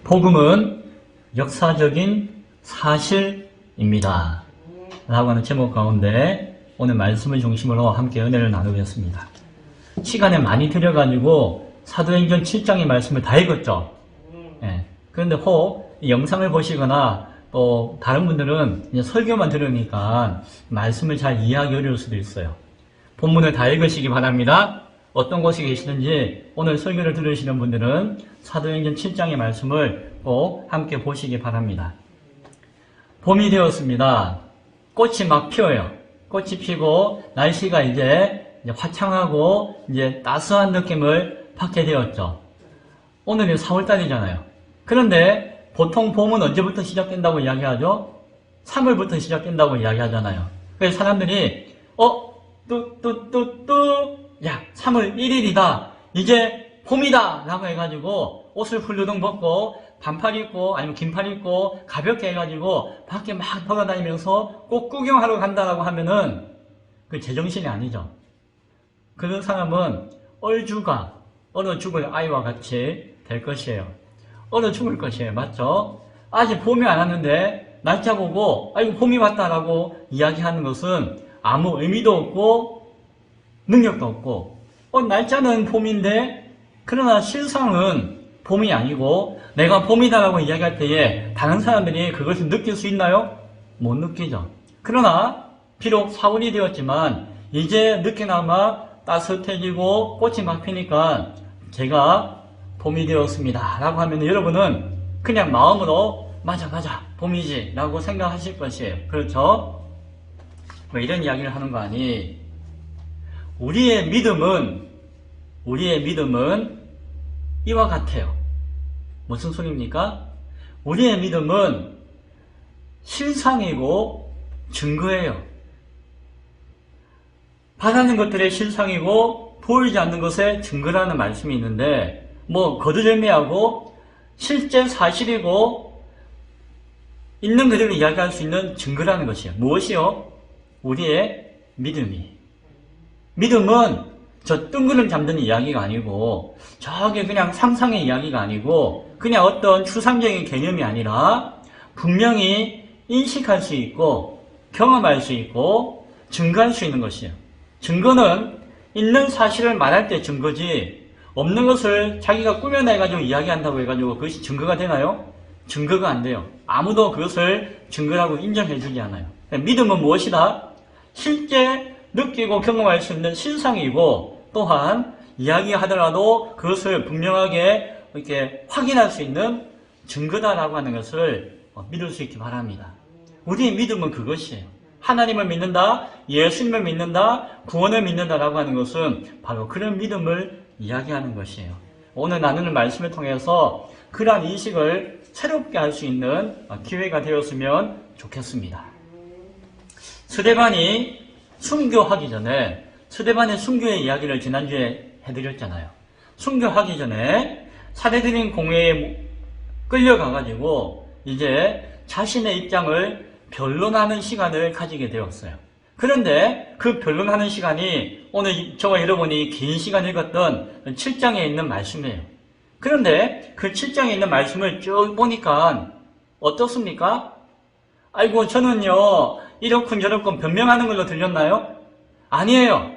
복음은 역사적인 사실입니다. 라고 하는 제목 가운데 오늘 말씀을 중심으로 함께 은혜를 나누겠습니다. 시간에 많이 들여가지고 사도행전 7장의 말씀을 다 읽었죠. 그런데 혹 이 영상을 보시거나 또 다른 분들은 이제 설교만 들으니까 말씀을 잘 이해하기 어려울 수도 있어요. 본문을 다 읽으시기 바랍니다. 어떤 곳에 계시든지 오늘 설교를 들으시는 분들은 사도행전 7장의 말씀을 꼭 함께 보시기 바랍니다. 봄이 되었습니다. 꽃이 막 피어요. 꽃이 피고 날씨가 이제 화창하고 이제 따스한 느낌을 받게 되었죠. 오늘은 4월달이잖아요. 그런데 보통 봄은 언제부터 시작된다고 이야기하죠? 3월부터 시작된다고 이야기하잖아요. 그래서 사람들이 야 3월 1일이다. 이제 봄이다. 라고 해가지고 옷을 훌루덩 벗고 반팔 입고 아니면 긴팔 입고 가볍게 해가지고 밖에 막 돌아다니면서 꼭 구경하러 간다라고 하면은 그 제정신이 아니죠. 그 사람은 얼어 죽을 아이와 같이 될 것이에요. 얼어 죽을 것이에요. 맞죠? 아직 봄이 안 왔는데 날짜 보고 아이고 봄이 왔다라고 이야기하는 것은 아무 의미도 없고 능력도 없고 날짜는 봄인데 그러나 실상은 봄이 아니고 내가 봄이다라고 이야기할 때에 다른 사람들이 그것을 느낄 수 있나요? 못 느끼죠. 그러나 비록 4월이 되었지만 이제 늦게나마 따뜻해지고 꽃이 막 피니까 제가 봄이 되었습니다 라고 하면 여러분은 그냥 마음으로 맞아 봄이지 라고 생각하실 것이에요. 그렇죠? 왜 이런 이야기를 하는 거 아니? 우리의 믿음은 이와 같아요. 무슨 소리입니까? 우리의 믿음은 실상이고 증거예요. 바라는 것들의 실상이고 보이지 않는 것의 증거라는 말씀이 있는데 거두절미하고 실제 사실이고 있는 그대로 이야기할 수 있는 증거라는 것이에요. 무엇이요? 우리의 믿음이. 믿음은 저 뜬구름 잡는 이야기가 아니고 저게 그냥 상상의 이야기가 아니고 그냥 어떤 추상적인 개념이 아니라 분명히 인식할 수 있고 경험할 수 있고 증거할 수 있는 것이에요. 증거는 있는 사실을 말할 때 증거지 없는 것을 자기가 꾸며내가지고 이야기한다고 해가지고 그것이 증거가 되나요? 증거가 안 돼요. 아무도 그것을 증거라고 인정해주지 않아요. 믿음은 무엇이다? 실제 느끼고 경험할 수 있는 실상이고 또한 이야기하더라도 그것을 분명하게 이렇게 확인할 수 있는 증거다라고 하는 것을 믿을 수 있기 바랍니다. 우리의 믿음은 그것이에요. 하나님을 믿는다, 예수님을 믿는다, 구원을 믿는다라고 하는 것은 바로 그런 믿음을 이야기하는 것이에요. 오늘 나누는 말씀을 통해서 그러한 인식을 새롭게 할 수 있는 기회가 되었으면 좋겠습니다. 스데반이 순교하기 전에 스데반의 순교의 이야기를 지난주에 해드렸잖아요. 순교하기 전에 사내들인 공회에 끌려가가지고 이제 자신의 입장을 변론하는 시간을 가지게 되었어요. 그런데 그 변론하는 시간이 오늘 저와 여러분이 긴 시간 읽었던 7장에 있는 말씀이에요. 그런데 그 7장에 있는 말씀을 쭉 보니까 어떻습니까? 아이고 저는요 이렇군 저렇군 변명하는 걸로 들렸나요? 아니에요.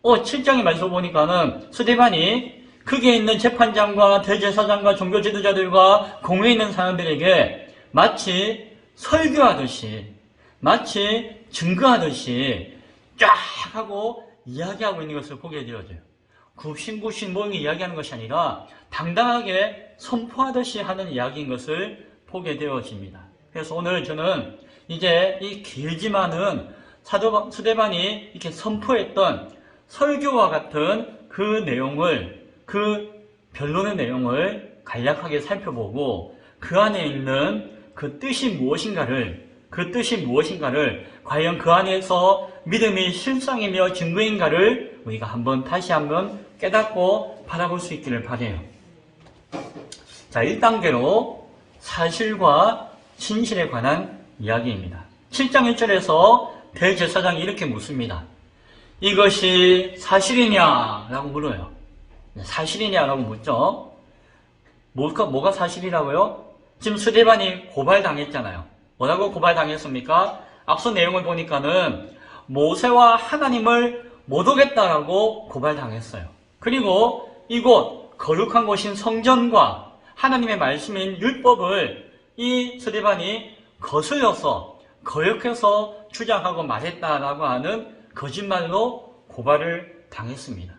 7장의 말씀 보니까는 스데반이 거기에 있는 재판장과 대제사장과 종교 지도자들과 공회에 있는 사람들에게 마치 설교하듯이 마치 증거하듯이 쫙 하고 이야기하고 있는 것을 보게 되어져요. 굽신굽신 모형이 이야기하는 것이 아니라 당당하게 선포하듯이 하는 이야기인 것을 보게 되어집니다. 그래서 오늘 저는 이제 이 길지만은 스데반이 이렇게 선포했던 설교와 같은 그 내용을, 그 변론의 내용을 간략하게 살펴보고 그 안에 있는 그 뜻이 무엇인가를 과연 그 안에서 믿음이 실상이며 증거인가를 우리가 다시 한번 깨닫고 바라볼 수 있기를 바라요. 자, 1단계로 사실과 진실에 관한 이야기입니다. 7장 1절에서 대제사장이 이렇게 묻습니다. 이것이 사실이냐? 라고 물어요. 사실이냐? 라고 묻죠. 뭐가 사실이라고요? 지금 스데반이 고발당했잖아요. 뭐라고 고발당했습니까? 앞서 내용을 보니까는 모세와 하나님을 못 오겠다라고 고발당했어요. 그리고 이곳 거룩한 곳인 성전과 하나님의 말씀인 율법을 이 스데반이 거슬려서 거역해서 주장하고 말했다라고 하는 거짓말로 고발을 당했습니다.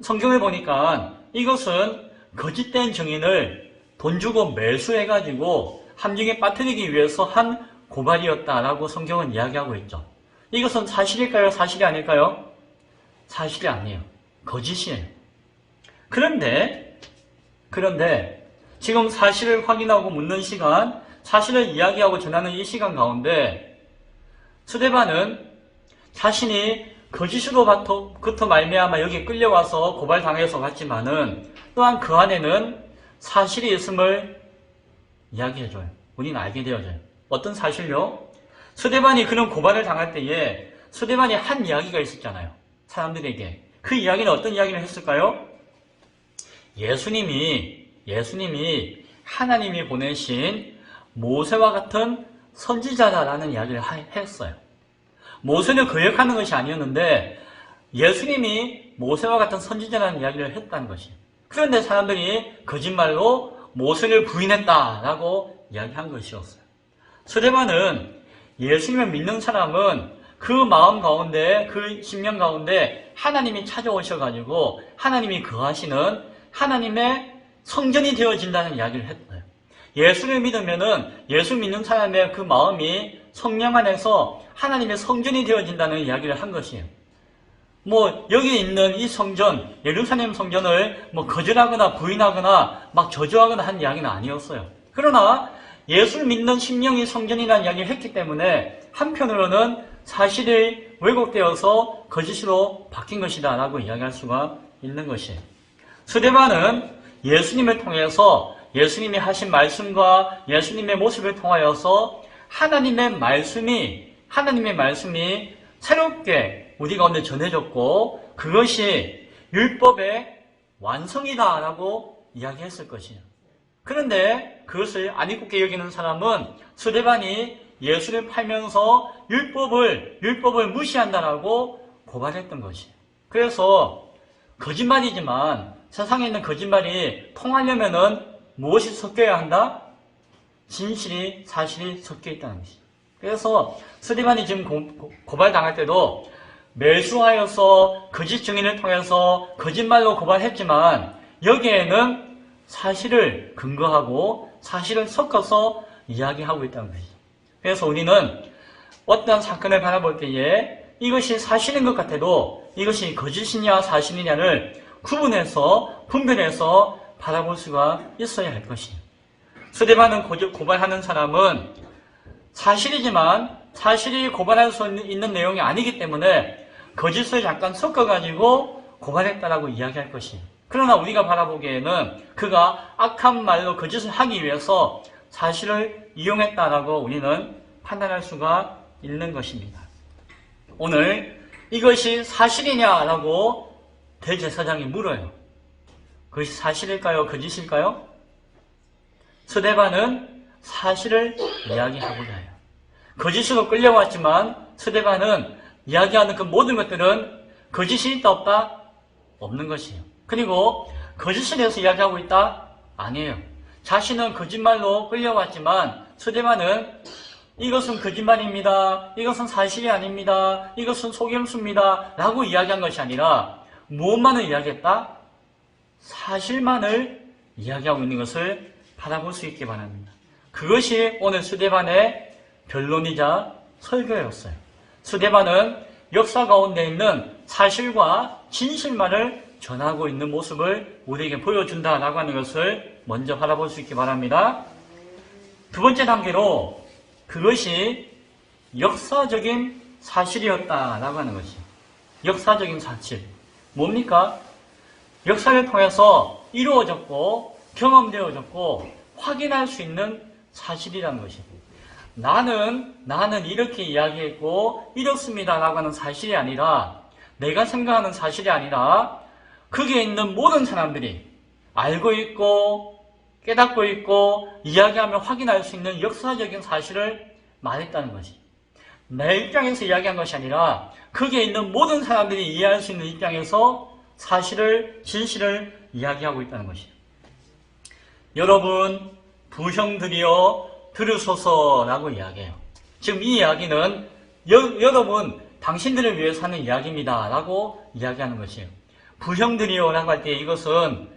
성경을 보니까 이것은 거짓된 증인을 돈 주고 매수해가지고 함정에 빠뜨리기 위해서 한 고발이었다라고 성경은 이야기하고 있죠. 이것은 사실일까요? 사실이 아닐까요? 사실이 아니에요. 거짓이에요. 그런데 지금 사실을 확인하고 묻는 시간, 사실을 이야기하고 전하는 이 시간 가운데 스데반은 자신이 거짓으로부터 말미암아 여기 끌려와서 고발당해서 갔지만은 또한 그 안에는 사실이 있음을 이야기해줘요. 우리는 알게 되어져요. 어떤 사실요? 스데반이 그런 고발을 당할 때에 스데반이 한 이야기가 있었잖아요. 사람들에게. 그 이야기는 어떤 이야기를 했을까요? 예수님이 하나님이 보내신 모세와 같은 선지자다라는 이야기를 했어요. 모세를 거역하는 것이 아니었는데 예수님이 모세와 같은 선지자라는 이야기를 했다는 것이에요. 그런데 사람들이 거짓말로 모세를 부인했다라고 이야기한 것이었어요. 스데반은 예수님을 믿는 사람은 그 마음 가운데, 그 심령 가운데 하나님이 찾아오셔가지고 하나님이 거하시는 하나님의 성전이 되어진다는 이야기를 했어요. 예수를 믿으면은 예수 믿는 사람의 그 마음이 성령 안에서 하나님의 성전이 되어진다는 이야기를 한 것이에요. 여기 있는 이 성전, 예루살렘 성전을 거절하거나 부인하거나 막 저주하거나 한 이야기는 아니었어요. 그러나 예수를 믿는 심령이 성전이라는 이야기를 했기 때문에 한편으로는 사실이 왜곡되어서 거짓으로 바뀐 것이다 라고 이야기할 수가 있는 것이에요. 스데반은 예수님을 통해서 예수님이 하신 말씀과 예수님의 모습을 통하여서 하나님의 말씀이 새롭게 우리 가운데 전해졌고 그것이 율법의 완성이다라고 이야기했을 것이에요. 그런데 그것을 안 입고 여기는 사람은 스데반이 예수를 팔면서 율법을 무시한다라고 고발했던 것이에요. 그래서 거짓말이지만 세상에 있는 거짓말이 통하려면은 무엇이 섞여야 한다? 진실이, 사실이 섞여 있다는 것이죠. 그래서 스데반이 지금 고발당할 때도 매수하여서 거짓 증인을 통해서 거짓말로 고발했지만 여기에는 사실을 근거하고 사실을 섞어서 이야기하고 있다는 것이죠. 그래서 우리는 어떠한 사건을 바라볼 때에 이것이 사실인 것 같아도 이것이 거짓이냐 사실이냐를 구분해서 분별해서 바라볼 수가 있어야 할 것이에요. 스데반은 고발하는 사람은 사실이지만 사실이 고발할 수 있는 내용이 아니기 때문에 거짓을 잠깐 섞어가지고 고발했다라고 이야기할 것이에요. 그러나 우리가 바라보기에는 그가 악한 말로 거짓을 하기 위해서 사실을 이용했다라고 우리는 판단할 수가 있는 것입니다. 오늘 이것이 사실이냐라고 대제사장이 물어요. 그것이 사실일까요? 거짓일까요? 스데반은 사실을 이야기하고자 해요. 거짓으로 끌려왔지만 스데반은 이야기하는 그 모든 것들은 거짓이 있다 없다? 없는 것이에요. 그리고 거짓에 대해서 이야기하고 있다? 아니에요. 자신은 거짓말로 끌려왔지만 스데반은 이것은 거짓말입니다. 이것은 사실이 아닙니다. 이것은 속임수입니다. 라고 이야기한 것이 아니라 무엇만을 이야기했다? 사실만을 이야기하고 있는 것을 바라볼 수 있기 바랍니다. 그것이 오늘 스데반의 변론이자 설교였어요. 스데반은 역사 가운데 있는 사실과 진실만을 전하고 있는 모습을 우리에게 보여준다라고 하는 것을 먼저 바라볼 수 있기 바랍니다. 두 번째 단계로 그것이 역사적인 사실이었다라고 하는 것이에요. 역사적인 사실. 뭡니까? 역사를 통해서 이루어졌고 경험되어졌고 확인할 수 있는 사실이라는 것입니다. 나는 이렇게 이야기했고 이렇습니다라고 하는 사실이 아니라 내가 생각하는 사실이 아니라 거기에 있는 모든 사람들이 알고 있고 깨닫고 있고 이야기하며 확인할 수 있는 역사적인 사실을 말했다는 것이, 내 입장에서 이야기한 것이 아니라 거기에 있는 모든 사람들이 이해할 수 있는 입장에서 사실을, 진실을 이야기하고 있다는 것이에요. 여러분, 부형들이여 들으소서라고 이야기해요. 지금 이 이야기는 여러분, 당신들을 위해서 하는 이야기입니다 라고 이야기하는 것이에요. 부형들이여 라고 할 때 이것은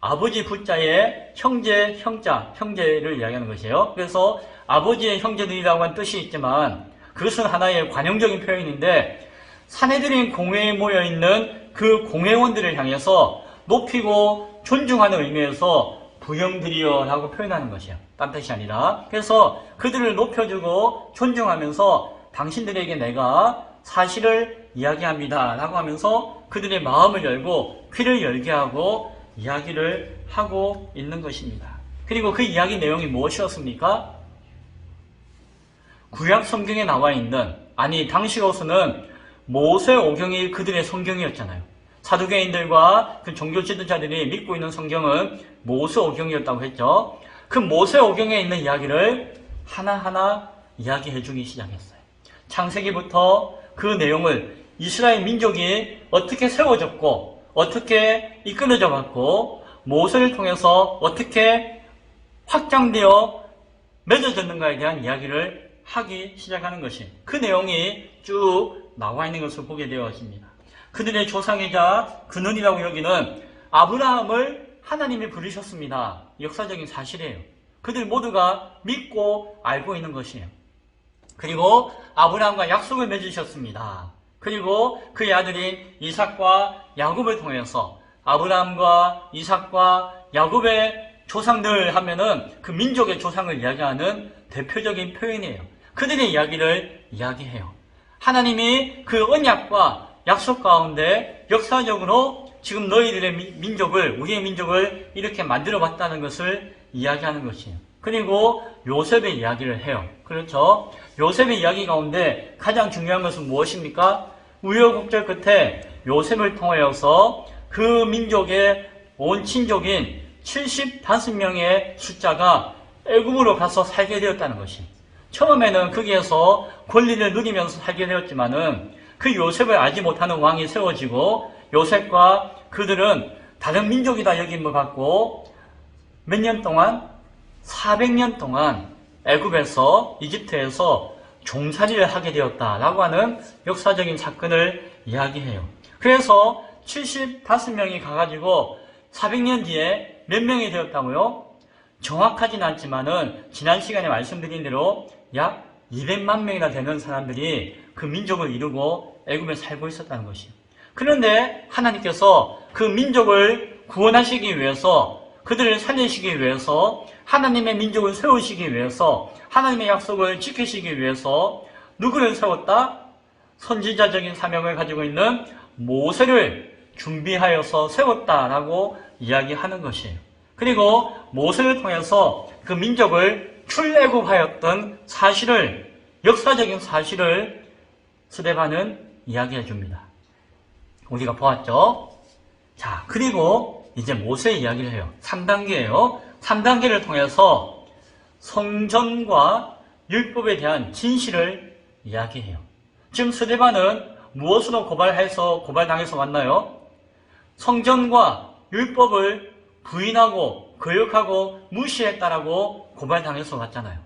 아버지 부자의 형제, 형제를 이야기하는 것이에요. 그래서 아버지의 형제들이라고 하는 뜻이 있지만 그것은 하나의 관용적인 표현인데, 사내들인 공회에 모여있는 그 공회원들을 향해서 높이고 존중하는 의미에서 부형들이여 라고 표현하는 것이에요. 딴 뜻이 아니라. 그래서 그들을 높여주고 존중하면서 당신들에게 내가 사실을 이야기합니다 라고 하면서 그들의 마음을 열고 귀를 열게 하고 이야기를 하고 있는 것입니다. 그리고 그 이야기 내용이 무엇이었습니까? 구약 성경에 나와 있는, 아니 당시로서는 모세오경이 그들의 성경이었잖아요. 사두개인들과 그 종교 지도자들이 믿고 있는 성경은 모세오경이었다고 했죠. 그 모세오경에 있는 이야기를 하나하나 이야기해 주기 시작했어요. 창세기부터 그 내용을 이스라엘 민족이 어떻게 세워졌고 어떻게 이끌어져 갔고 모세를 통해서 어떻게 확장되어 맺어졌는가에 대한 이야기를 하기 시작하는 것이, 그 내용이 쭉 나와 있는 것을 보게 되어집니다. 그들의 조상이자 근원이라고 여기는 아브라함을 하나님이 부르셨습니다. 역사적인 사실이에요. 그들 모두가 믿고 알고 있는 것이에요. 그리고 아브라함과 약속을 맺으셨습니다. 그리고 그의 아들인 이삭과 야곱을 통해서 아브라함과 이삭과 야곱의 조상들 하면은 그 민족의 조상을 이야기하는 대표적인 표현이에요. 그들의 이야기를 이야기해요. 하나님이 그 언약과 약속 가운데 역사적으로 지금 너희들의 민족을, 우리의 민족을 이렇게 만들어 봤다는 것을 이야기하는 것이에요. 그리고 요셉의 이야기를 해요. 그렇죠? 요셉의 이야기 가운데 가장 중요한 것은 무엇입니까? 우여곡절 끝에 요셉을 통하여서 그 민족의 온 친족인 75명의 숫자가 애굽으로 가서 살게 되었다는 것이, 처음에는 거기에서 권리를 누리면서 살게 되었지만은 그 요셉을 알지 못하는 왕이 세워지고 요셉과 그들은 다른 민족이다 여김을 받고 몇 년 동안? 400년 동안 애굽에서, 이집트에서 종살이를 하게 되었다라고 하는 역사적인 사건을 이야기해요. 그래서 75명이 가가지고 400년 뒤에 몇 명이 되었다고요? 정확하지는 않지만은 지난 시간에 말씀드린 대로 약 200만 명이나 되는 사람들이 그 민족을 이루고 애굽에 살고 있었다는 것이에요. 그런데 하나님께서 그 민족을 구원하시기 위해서, 그들을 살리시기 위해서, 하나님의 민족을 세우시기 위해서, 하나님의 약속을 지키시기 위해서 누구를 세웠다? 선지자적인 사명을 가지고 있는 모세를 준비하여서 세웠다라고 이야기하는 것이에요. 그리고 모세를 통해서 그 민족을 출애굽하였던 사실을, 역사적인 사실을 스데반은 이야기해 줍니다. 우리가 보았죠? 자, 그리고 이제 모세 이야기를 해요. 3단계예요. 3단계를 통해서 성전과 율법에 대한 진실을 이야기해요. 지금 스데반은 무엇으로 고발당해서 왔나요? 성전과 율법을 부인하고 거역하고 무시했다라고 고발당해서 왔잖아요.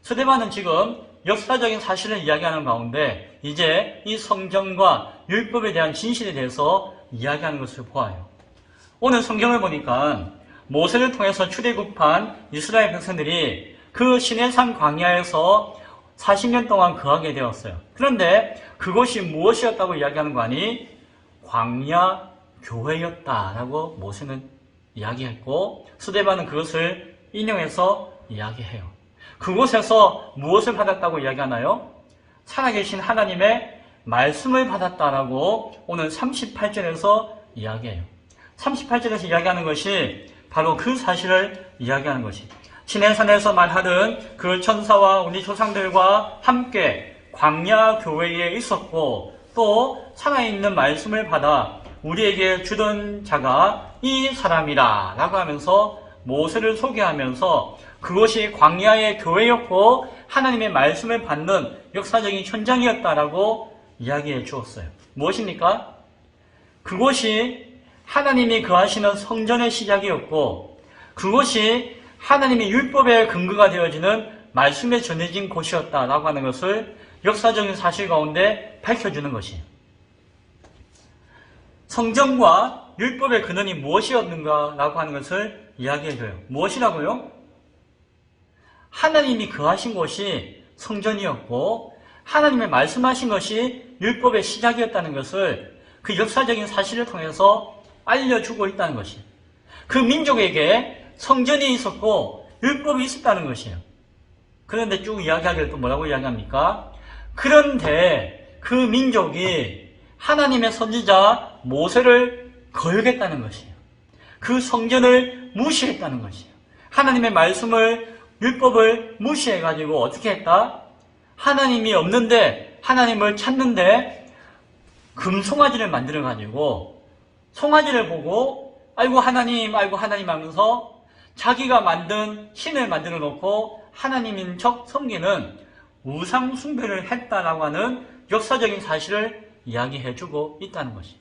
스데반은 지금 역사적인 사실을 이야기하는 가운데 이제 이 성전과 율법에 대한 진실에 대해서 이야기하는 것을 보아요. 오늘 성경을 보니까 모세를 통해서 출애굽한 이스라엘 백성들이 그 시내산 광야에서 40년 동안 거하게 되었어요. 그런데 그것이 무엇이었다고 이야기하는 거 아니? 광야 교회였다라고 모세는 이야기했고 스데반은 그것을 인용해서 이야기해요. 그곳에서 무엇을 받았다고 이야기하나요? 살아계신 하나님의 말씀을 받았다라고 오늘 38절에서 이야기해요. 38절에서 이야기하는 것이 바로 그 사실을 이야기하는 것이, 시내산에서 말하는 그 천사와 우리 조상들과 함께 광야 교회에 있었고 또 살아있는 말씀을 받아 우리에게 주던 자가 이 사람이라 라고 하면서 모세를 소개하면서 그것이 광야의 교회였고 하나님의 말씀을 받는 역사적인 현장이었다라고 이야기해 주었어요. 무엇입니까? 그것이 하나님이 거하시는 성전의 시작이었고 그것이 하나님의 율법의 근거가 되어지는 말씀에 전해진 곳이었다라고 하는 것을 역사적인 사실 가운데 밝혀주는 것이에요. 성전과 율법의 근원이 무엇이었는가라고 하는 것을 이야기해줘요. 무엇이라고요? 하나님이 거하신 곳이 성전이었고 하나님의 말씀하신 것이 율법의 시작이었다는 것을 그 역사적인 사실을 통해서 알려주고 있다는 것이에요. 그 민족에게 성전이 있었고 율법이 있었다는 것이에요. 그런데 쭉 이야기하기를 또 뭐라고 이야기합니까? 그런데 그 민족이 하나님의 선지자 모세를 거역했다는 것이에요. 그 성전을 무시했다는 것이에요. 하나님의 말씀을 율법을 무시해가지고 어떻게 했다? 하나님이 없는데 하나님을 찾는데 금송아지를 만들어가지고 송아지를 보고 아이고 하나님 하면서 자기가 만든 신을 만들어 놓고 하나님인 척 섬기는 우상 숭배를 했다라고 하는 역사적인 사실을 이야기해주고 있다는 것이에요.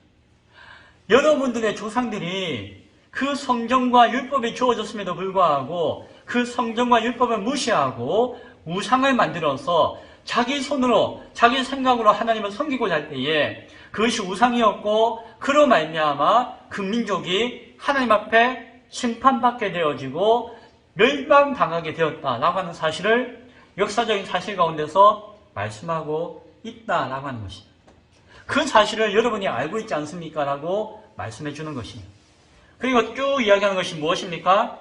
여러분들의 조상들이 그 성경과 율법이 주어졌음에도 불구하고 그 성경과 율법을 무시하고 우상을 만들어서 자기 손으로 자기 생각으로 하나님을 섬기고자 할 때에 그것이 우상이었고 그로 말미암아 그 민족이 하나님 앞에 심판받게 되어지고 멸망당하게 되었다라고 하는 사실을 역사적인 사실 가운데서 말씀하고 있다라고 하는 것입니다. 그 사실을 여러분이 알고 있지 않습니까? 라고 말씀해 주는 것입니다. 그리고 쭉 이야기하는 것이 무엇입니까?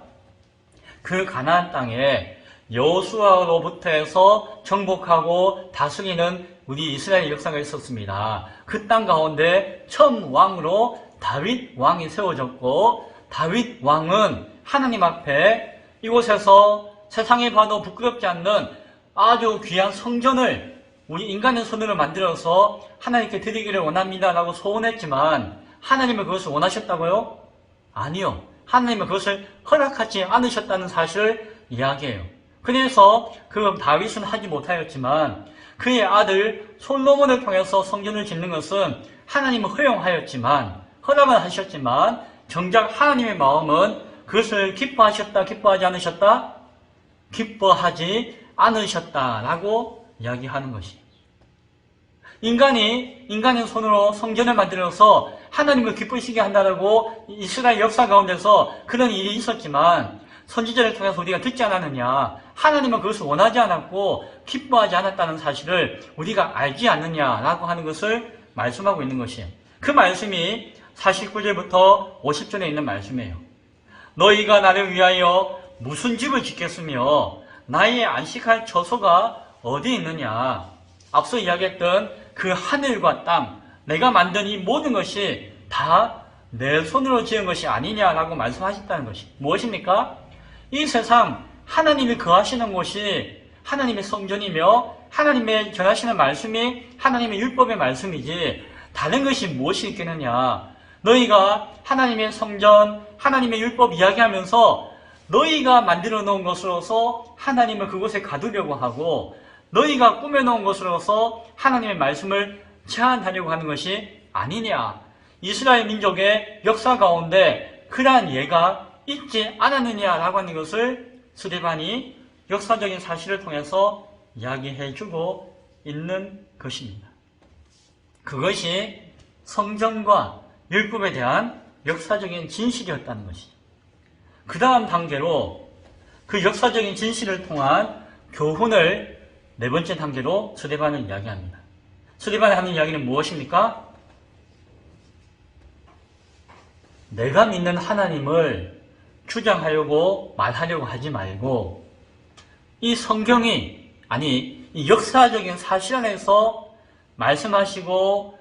그 가나안 땅에 여호수아로부터 해서 정복하고 다스리는 우리 이스라엘 역사가 있었습니다. 그 땅 가운데 처음 왕으로 다윗 왕이 세워졌고 다윗 왕은 하나님 앞에 이곳에서 세상에 봐도 부끄럽지 않는 아주 귀한 성전을 우리 인간의 손으로 만들어서 하나님께 드리기를 원합니다 라고 소원했지만 하나님은 그것을 원하셨다고요? 아니요. 하나님은 그것을 허락하지 않으셨다는 사실을 이야기해요. 그래서 그 다윗은 하지 못하였지만 그의 아들 솔로몬을 통해서 성전을 짓는 것은 하나님은 허용하였지만 허락은 하셨지만 정작 하나님의 마음은 그것을 기뻐하셨다 기뻐하지 않으셨다? 기뻐하지 않으셨다라고 이야기하는 것이. 인간의 손으로 성전을 만들어서 하나님을 기쁘시게 한다라고 이스라엘 역사 가운데서 그런 일이 있었지만 선지자를 통해서 우리가 듣지 않았느냐? 하나님은 그것을 원하지 않았고 기뻐하지 않았다는 사실을 우리가 알지 않느냐라고 하는 것을 말씀하고 있는 것이에요. 그 말씀이 49절부터 50절에 있는 말씀이에요. 너희가 나를 위하여 무슨 집을 짓겠으며 나의 안식할 처소가 어디 있느냐? 앞서 이야기했던 그 하늘과 땅, 내가 만든 이 모든 것이 다 내 손으로 지은 것이 아니냐라고 말씀하셨다는 것이 무엇입니까? 이 세상 하나님이 거하시는 곳이 하나님의 성전이며 하나님의 전하시는 말씀이 하나님의 율법의 말씀이지 다른 것이 무엇이 있겠느냐? 너희가 하나님의 성전, 하나님의 율법 이야기하면서 너희가 만들어 놓은 것으로서 하나님을 그곳에 가두려고 하고 너희가 꾸며놓은 것으로서 하나님의 말씀을 제한하려고 하는 것이 아니냐. 이스라엘 민족의 역사 가운데 그러한 예가 있지 않았느냐라고 하는 것을 스데반이 역사적인 사실을 통해서 이야기해주고 있는 것입니다. 그것이 성전과 율법에 대한 역사적인 진실이었다는 것이죠. 그 다음 단계로 그 역사적인 진실을 통한 교훈을 네 번째 단계로 스데반은 이야기합니다. 스데반이 하는 이야기는 무엇입니까? 내가 믿는 하나님을 주장하려고 말하려고 하지 말고 이 성경이 이 역사적인 사실 안에서 말씀하시고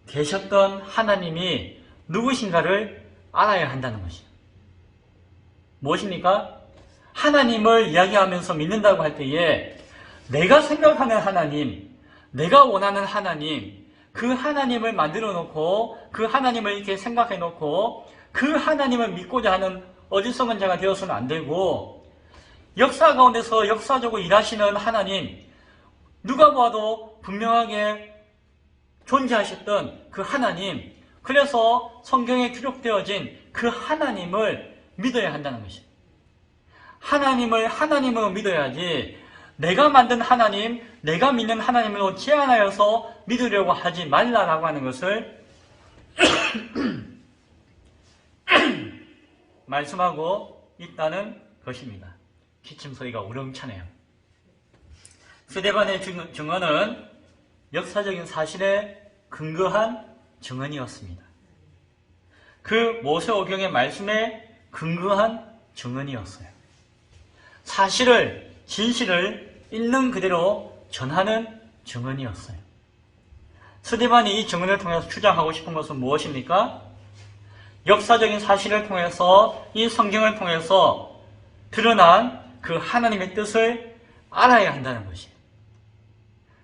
계셨던 하나님이 누구신가를 알아야 한다는 것이에요. 무엇입니까? 하나님을 이야기하면서 믿는다고 할 때에 내가 생각하는 하나님, 내가 원하는 하나님, 그 하나님을 만들어 놓고 그 하나님을 이렇게 생각해 놓고 그 하나님을 믿고자 하는 어리석은 자가 되어서는 안 되고, 역사 가운데서 역사적으로 일하시는 하나님, 누가 봐도 분명하게 존재하셨던 그 하나님, 그래서 성경에 기록되어진 그 하나님을 믿어야 한다는 것입니다. 하나님을 믿어야지 내가 만든 하나님, 내가 믿는 하나님으로 제한하여서 믿으려고 하지 말라라고 하는 것을 말씀하고 있다는 것입니다. 기침 소리가 우렁차네요. 스데반의 증언은 역사적인 사실에 근거한 증언이었습니다. 그 모세오경의 말씀에 근거한 증언이었어요. 사실을, 진실을 있는 그대로 전하는 증언이었어요. 스데반이 이 증언을 통해서 주장하고 싶은 것은 무엇입니까? 역사적인 사실을 통해서, 이 성경을 통해서 드러난 그 하나님의 뜻을 알아야 한다는 것이에요.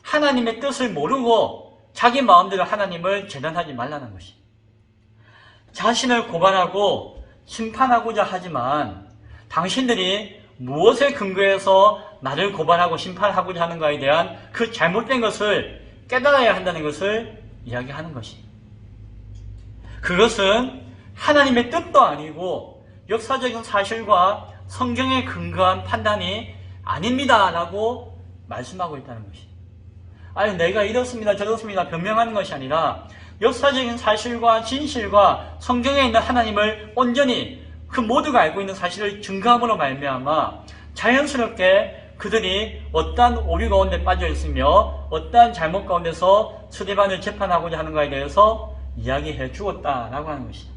하나님의 뜻을 모르고 자기 마음대로 하나님을 재단하지 말라는 것이에요. 자신을 고발하고 심판하고자 하지만 당신들이 무엇에 근거해서 나를 고발하고 심판하고자 하는가에 대한 그 잘못된 것을 깨달아야 한다는 것을 이야기하는 것이에요. 그것은 하나님의 뜻도 아니고 역사적인 사실과 성경에 근거한 판단이 아닙니다 라고 말씀하고 있다는 것이에요. 아니 내가 이렇습니다 저렇습니다 변명하는 것이 아니라 역사적인 사실과 진실과 성경에 있는 하나님을 온전히 그 모두가 알고 있는 사실을 증거함으로 말미암아 자연스럽게 그들이 어떠한 오류 가운데 빠져 있으며 어떠한 잘못 가운데서 스데반을 재판하고자 하는가에 대해서 이야기해 주었다라고 하는 것이죠.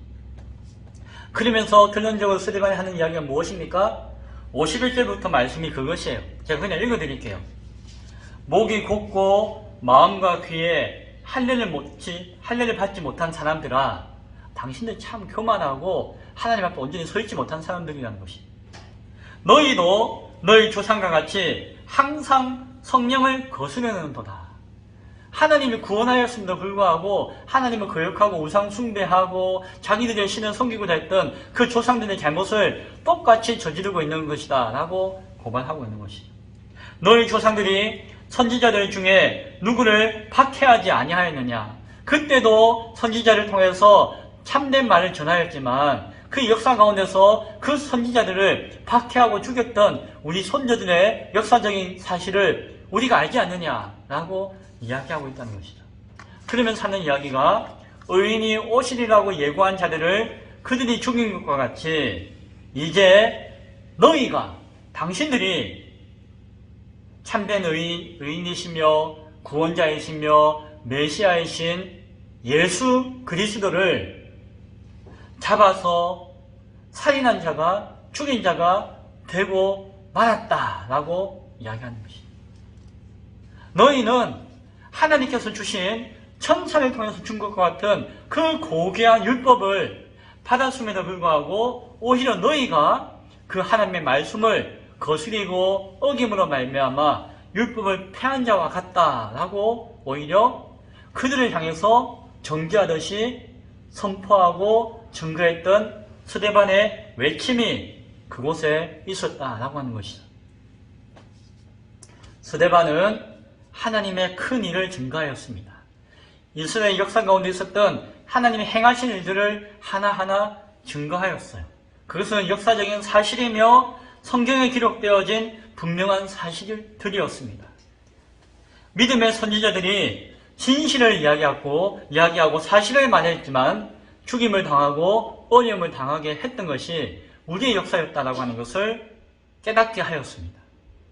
그러면서 결론적으로 스데반이 하는 이야기가 무엇입니까? 51절부터 말씀이 그것이에요. 제가 그냥 읽어드릴게요. 목이 곧고 마음과 귀에 할례를 받지 못한 사람들아, 당신들 참 교만하고 하나님 앞에 온전히 서 있지 못한 사람들이라는 것이. 너희도 너희 조상과 같이 항상 성령을 거스르는도다. 하나님이 구원하였음에도 불구하고 하나님을 거역하고 우상 숭배하고 자기들의 신을 섬기고자 했던 그 조상들의 잘못을 똑같이 저지르고 있는 것이다 라고 고발하고 있는 것이죠. 너희 조상들이 선지자들 중에 누구를 박해하지 아니하였느냐. 그때도 선지자를 통해서 참된 말을 전하였지만 그 역사 가운데서 그 선지자들을 박해하고 죽였던 우리 손자들의 역사적인 사실을 우리가 알지 않느냐라고 이야기하고 있다는 것이죠. 그러면서 하는 이야기가 의인이 오시리라고 예고한 자들을 그들이 죽인 것과 같이 이제 너희가 당신들이 참된 의인이시며 구원자이시며 메시아이신 예수 그리스도를 잡아서 살인한 자가 죽인 자가 되고 말았다라고 이야기하는 것입니다. 너희는 하나님께서 주신 천사를 통해서 준 것과 같은 그 고귀한 율법을 받았음에도 불구하고 오히려 너희가 그 하나님의 말씀을 거스리고 어김으로 말미암아 율법을 폐한 자와 같다라고 오히려 그들을 향해서 정죄하듯이 선포하고 증거했던 스데반의 외침이 그곳에 있었다라고 하는 것이죠. 스데반은 하나님의 큰 일을 증거하였습니다. 이스라엘 역사 가운데 있었던 하나님이 행하신 일들을 하나하나 증거하였어요. 그것은 역사적인 사실이며 성경에 기록되어진 분명한 사실들이었습니다. 믿음의 선지자들이 진실을 이야기하고 사실을 말했지만 죽임을 당하고 어려움을 당하게 했던 것이 우리의 역사였다라고 하는 것을 깨닫게 하였습니다.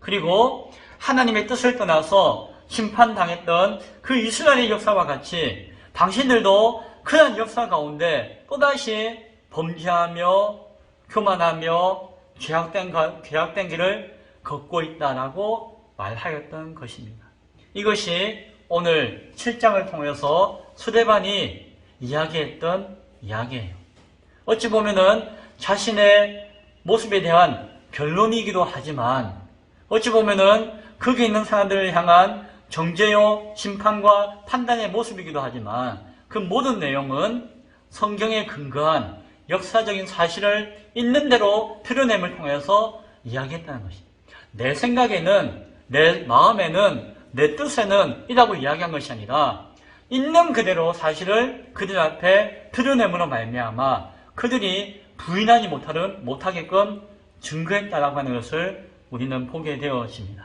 그리고 하나님의 뜻을 떠나서 심판당했던 그 이스라엘의 역사와 같이 당신들도 그런 역사 가운데 또다시 범죄하며 교만하며 죄악된 길을 걷고 있다라고 말하였던 것입니다. 이것이 오늘 7장을 통해서 스데반이 이야기했던 이야기예요. 어찌 보면은 자신의 모습에 대한 변론이기도 하지만 어찌 보면은 거기 있는 사람들을 향한 정죄요 심판과 판단의 모습이기도 하지만 그 모든 내용은 성경에 근거한 역사적인 사실을 있는 대로 드러냄을 통해서 이야기했다는 것입니다. 내 생각에는, 내 마음에는, 내 뜻에는 이라고 이야기한 것이 아니라 있는 그대로 사실을 그들 앞에 드러냄으로 말미암아 그들이 부인하지 못하게끔 증거했다라고 하는 것을 우리는 보게 되어집니다.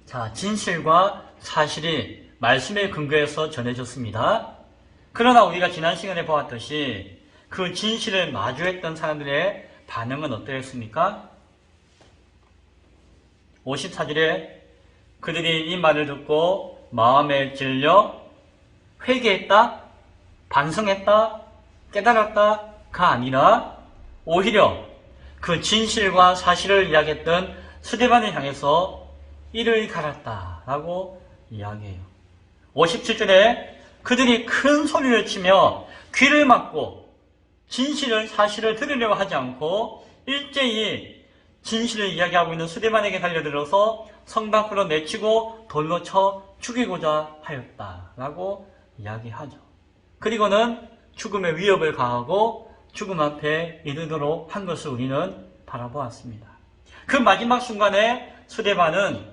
자, 진실과 사실이 말씀에 근거해서 전해졌습니다. 그러나 우리가 지난 시간에 보았듯이 그 진실을 마주했던 사람들의 반응은 어떠했습니까? 54절에 그들이 이 말을 듣고 마음에 질려 회개했다, 반성했다, 깨달았다가 아니라 오히려 그 진실과 사실을 이야기했던 스데반을 향해서 이를 갈았다라고 이야기해요. 57절에 그들이 큰 소리를 치며 귀를 막고 진실을, 사실을 들으려고 하지 않고 일제히 진실을 이야기하고 있는 스데반에게 달려들어서 성 밖으로 내치고 돌로 쳐 죽이고자 하였다라고 이야기하죠. 그리고는 죽음의 위협을 가하고 죽음 앞에 이르도록 한 것을 우리는 바라보았습니다. 그 마지막 순간에 스데반은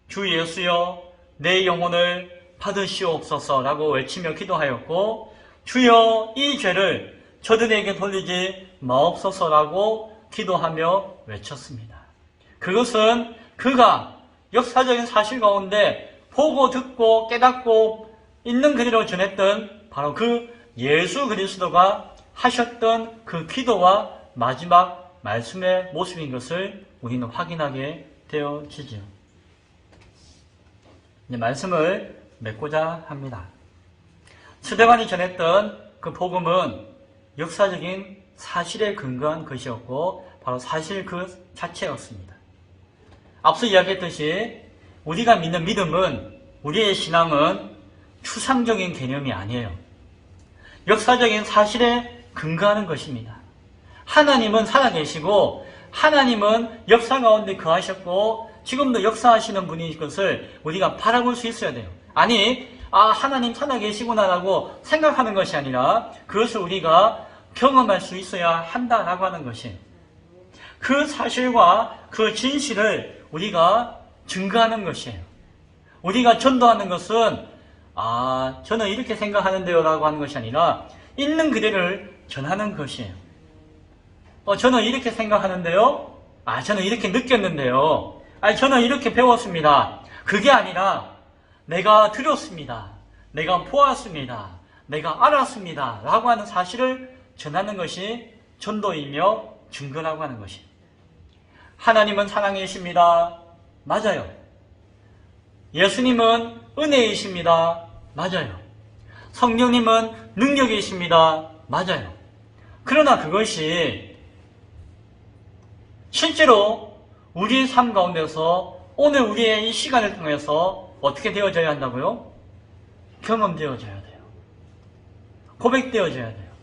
주 예수여 내 영혼을 받으시옵소서라고 외치며 기도하였고 주여 이 죄를 저들에게 돌리지 마옵소서라고 기도하며 외쳤습니다. 그것은 그가 역사적인 사실 가운데 보고 듣고 깨닫고 있는 그대로 전했던 바로 그 예수 그리스도가 하셨던 그 기도와 마지막 말씀의 모습인 것을 우리는 확인하게 되어지죠. 이제 말씀을 맺고자 합니다. 스데반이 전했던 그 복음은 역사적인 사실에 근거한 것이었고 바로 사실 그 자체였습니다. 앞서 이야기했듯이 우리가 믿는 믿음은, 우리의 신앙은 추상적인 개념이 아니에요. 역사적인 사실에 근거하는 것입니다. 하나님은 살아계시고 하나님은 역사 가운데 거하셨고 지금도 역사하시는 분인 것을 우리가 바라볼 수 있어야 돼요. 아니, 하나님 살아계시구나라고 생각하는 것이 아니라 그것을 우리가 경험할 수 있어야 한다라고 하는 것이, 그 사실과 그 진실을 우리가 증거하는 것이에요. 우리가 전도하는 것은 저는 이렇게 생각하는데요 라고 하는 것이 아니라 있는 그대를 전하는 것이에요. 저는 이렇게 생각하는데요, 저는 이렇게 느꼈는데요, 저는 이렇게 배웠습니다. 그게 아니라 내가 들었습니다, 내가 보았습니다, 내가 알았습니다 라고 하는 사실을 전하는 것이 전도이며 증거라고 하는 것이에요. 하나님은 사랑이십니다. 맞아요. 예수님은 은혜이십니다. 맞아요. 성령님은 능력이십니다. 맞아요. 그러나 그것이 실제로 우리의 삶 가운데서 오늘 우리의 이 시간을 통해서 어떻게 되어져야 한다고요? 경험되어져야 돼요. 고백되어져야 돼요.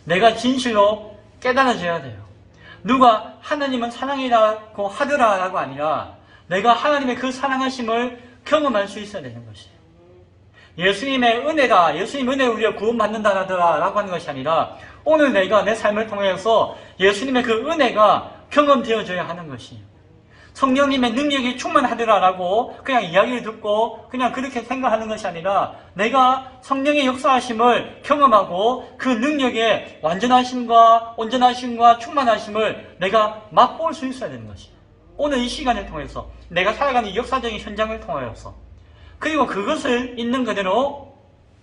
내가 진실로 깨달아져야 돼요. 누가 하나님은 사랑이라고 하더라라고 아니라 내가 하나님의 그 사랑하심을 경험할 수 있어야 되는 것이에요. 예수님의 은혜가, 예수님 은혜 우리가 구원받는다 하더라라고 하는 것이 아니라 오늘 내가 내 삶을 통해서 예수님의 그 은혜가 경험되어져야 하는 것이에요. 성령님의 능력이 충만하더라라고 그냥 이야기를 듣고 그냥 그렇게 생각하는 것이 아니라 내가 성령의 역사하심을 경험하고 그 능력의 완전하심과 온전하심과 충만하심을 내가 맛볼 수 있어야 되는 것이에요. 오늘 이 시간을 통해서 내가 살아가는 역사적인 현장을 통하여서, 그리고 그것을 있는 그대로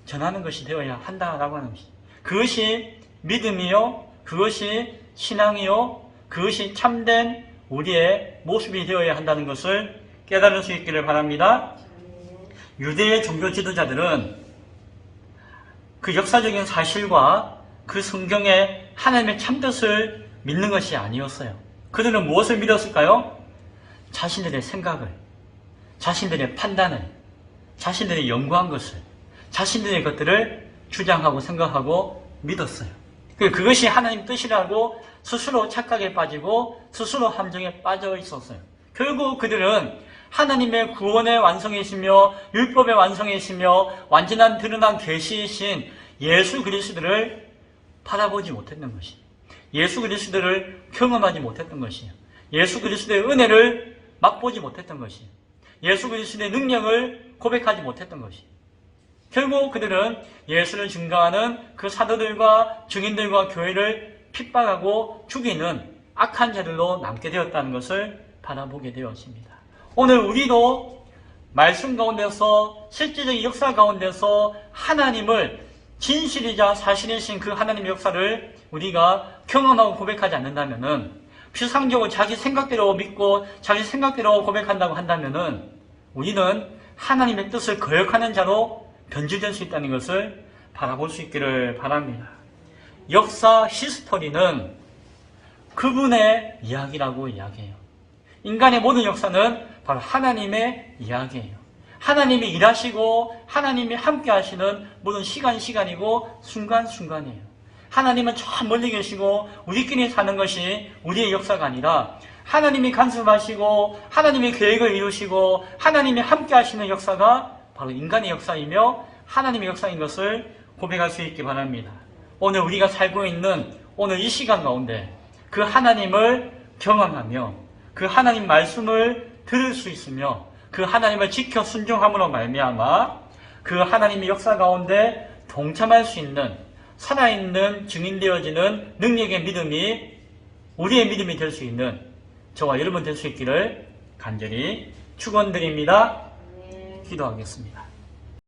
전하는 것이 되어야 한다라고 하는 것이에요. 그것이 믿음이요, 그것이 신앙이요, 그것이 참된 우리의 모습이 되어야 한다는 것을 깨달을 수 있기를 바랍니다. 유대의 종교 지도자들은 그 역사적인 사실과 그 성경의 하나님의 참뜻을 믿는 것이 아니었어요. 그들은 무엇을 믿었을까요? 자신들의 생각을, 자신들의 판단을, 자신들이 연구한 것을, 자신들의 것들을 주장하고 생각하고 믿었어요. 그것이 하나님 뜻이라고 스스로 착각에 빠지고 스스로 함정에 빠져 있었어요. 결국 그들은 하나님의 구원의 완성이시며 율법의 완성이시며 완전한 드러난 계시이신 예수 그리스도를 바라보지 못했던 것이, 예수 그리스도를 경험하지 못했던 것이, 예수 그리스도의 은혜를 맛보지 못했던 것이, 예수 그리스도의 능력을 고백하지 못했던 것이, 결국 그들은 예수를 증거하는 그 사도들과 증인들과 교회를 핍박하고 죽이는 악한 자들로 남게 되었다는 것을 바라보게 되었습니다. 오늘 우리도 말씀 가운데서 실제적인 역사 가운데서 하나님을 진실이자 사실이신 그 하나님의 역사를 우리가 경험하고 고백하지 않는다면은, 피상적으로 자기 생각대로 믿고 자기 생각대로 고백한다고 한다면은 우리는 하나님의 뜻을 거역하는 자로 변질될 수 있다는 것을 바라볼 수 있기를 바랍니다. 역사 히스토리는 그분의 이야기라고 이야기해요. 인간의 모든 역사는 바로 하나님의 이야기예요. 하나님이 일하시고 하나님이 함께 하시는 모든 시간이고 순간이에요. 하나님은 저 멀리 계시고 우리끼리 사는 것이 우리의 역사가 아니라 하나님이 간섭하시고 하나님의 계획을 이루시고 하나님이 함께 하시는 역사가 바로 인간의 역사이며 하나님의 역사인 것을 고백할 수 있기 바랍니다. 오늘 우리가 살고 있는 오늘 이 시간 가운데 그 하나님을 경험하며 그 하나님 말씀을 들을 수 있으며 그 하나님을 지켜 순종함으로 말미암아 그 하나님의 역사 가운데 동참할 수 있는 살아있는 증인되어지는 능력의 믿음이 우리의 믿음이 될 수 있는 저와 여러분 될 수 있기를 간절히 축원드립니다. 기도하겠습니다.